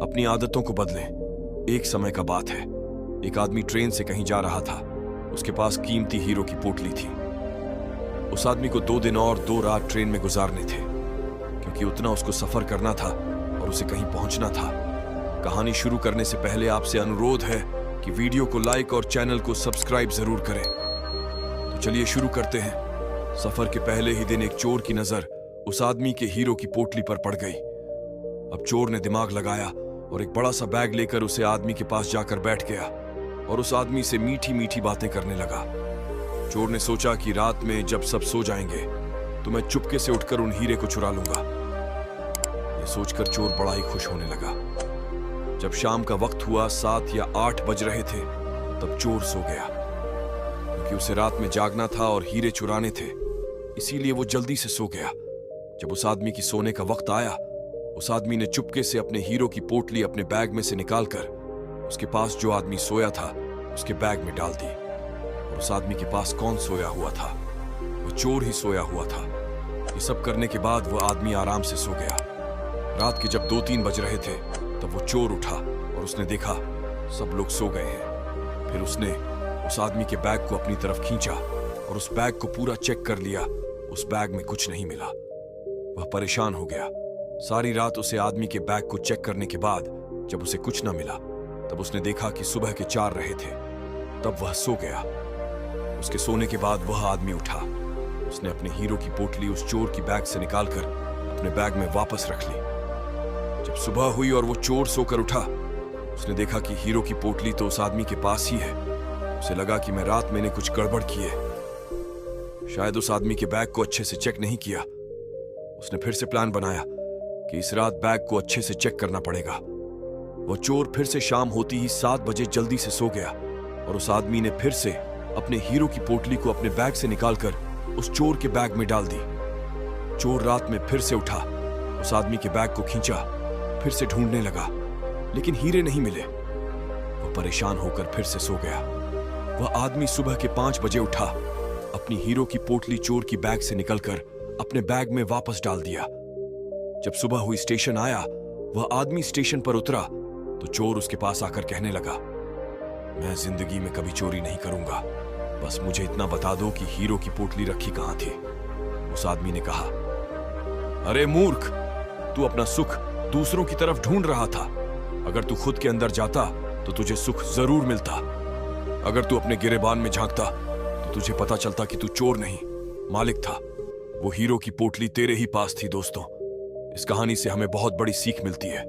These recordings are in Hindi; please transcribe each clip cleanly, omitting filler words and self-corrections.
अपनी आदतों को बदलें। एक समय का बात है, एक आदमी ट्रेन से कहीं जा रहा था। उसके पास कीमती हीरो की पोटली थी। उस आदमी को 2 दिन और 2 रात ट्रेन में गुजारने थे, क्योंकि उतना उसको सफर करना था और उसे कहीं पहुंचना था। कहानी शुरू करने से पहले आपसे अनुरोध है कि वीडियो को लाइक और चैनल को सब्सक्राइब जरूर करें। तो चलिए शुरू करते हैं। सफर के पहले ही दिन एक चोर की नजर उस आदमी के हीरो की पोटली पर पड़ गई। अब चोर ने दिमाग लगाया और एक बड़ा सा बैग लेकर उसे आदमी के पास जाकर बैठ गया और उस आदमी से मीठी मीठी बातें करने लगा। चोर ने सोचा कि रात में जब सब सो जाएंगे तो मैं चुपके से उठकर उन हीरे को चुरा लूंगा। यह सोचकर चोर बड़ा ही खुश होने लगा। जब शाम का वक्त हुआ, 7 या 8 बज रहे थे, तब चोर सो गया। क्योंकि उसे रात में जागना था और हीरे चुराने थे, इसीलिए वो जल्दी से सो गया। जब उस आदमी की सोने का वक्त आया, उस आदमी ने चुपके से अपने हीरो की पोटली अपने बैग में से निकालकर उसके पास जो आदमी सोया था उसके बैग में डाल दी। और उस आदमी के पास कौन सोया हुआ था? वो चोर ही सोया हुआ था। ये सब करने के बाद वो आदमी आराम से सो गया। रात के जब 2-3 बज रहे थे, तब वो चोर उठा और उसने देखा सब लोग सो गए हैं। फिर उसने उस आदमी के बैग को अपनी तरफ खींचा और उस बैग को पूरा चेक कर लिया। उस बैग में कुछ नहीं मिला। वह परेशान हो गया। सारी रात उसे आदमी के बैग को चेक करने के बाद जब उसे कुछ न मिला, तब उसने देखा कि सुबह के 4 रहे थे। तब वह सो गया। उसके सोने के बाद वह आदमी उठा। उसने अपने हीरो की पोटली उस चोर की बैग से निकालकर अपने बैग में वापस रख ली। जब सुबह हुई और वो चोर सोकर उठा, उसने देखा कि हीरो की पोटली तो उस आदमी के पास ही है। उसे लगा कि मैं रात मैंने कुछ गड़बड़ की है, शायद उस आदमी के बैग को अच्छे से चेक नहीं किया। उसने फिर से प्लान बनाया कि इस रात बैग को अच्छे से चेक करना पड़ेगा। वो चोर फिर से शाम होती ही 7 बजे जल्दी से सो गया और उस आदमी ने फिर से अपने हीरो की पोटली को अपने बैग से निकालकर उस चोर के बैग में डाल दी। चोर रात में फिर से उठा, उस आदमी के बैग को खींचा, फिर से ढूंढने लगा, लेकिन हीरे नहीं मिले। वो परेशान होकर फिर से सो गया। वह आदमी सुबह के 5 बजे उठा, अपनी हीरो की पोटली चोर की बैग से निकलकर अपने बैग में वापस डाल दिया। जब सुबह हुई, स्टेशन आया, वह आदमी स्टेशन पर उतरा तो चोर उसके पास आकर कहने लगा, मैं जिंदगी में कभी चोरी नहीं करूंगा, बस मुझे इतना बता दो कि हीरो की पोटली रखी कहां थी। उस आदमी ने कहा, अरे मूर्ख, तू अपना सुख दूसरों की तरफ ढूंढ रहा था। अगर तू खुद के अंदर जाता तो तुझे सुख जरूर मिलता। अगर तू अपने गिरेबान में झांकता तो तुझे पता चलता कि तू चोर नहीं, मालिक था। वो हीरो की पोटली तेरे ही पास थी। दोस्तों, इस कहानी से हमें बहुत बड़ी सीख मिलती है।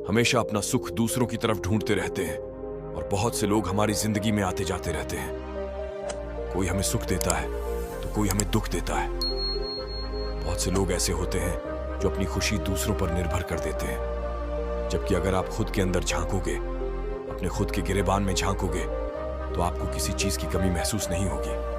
हमेशा अपना सुख दूसरों की तरफ ढूंढते रहते हैं और बहुत से लोग हमारी जिंदगी में आते जाते रहते हैं। कोई हमें सुख देता है तो कोई हमें दुख देता है। बहुत से लोग ऐसे होते हैं जो अपनी खुशी दूसरों पर निर्भर कर देते हैं। जबकि अगर आप खुद के अंदर झांकोगे, अपने खुद के गिरेबान में झांकोगे, तो आपको किसी चीज की कमी महसूस नहीं होगी।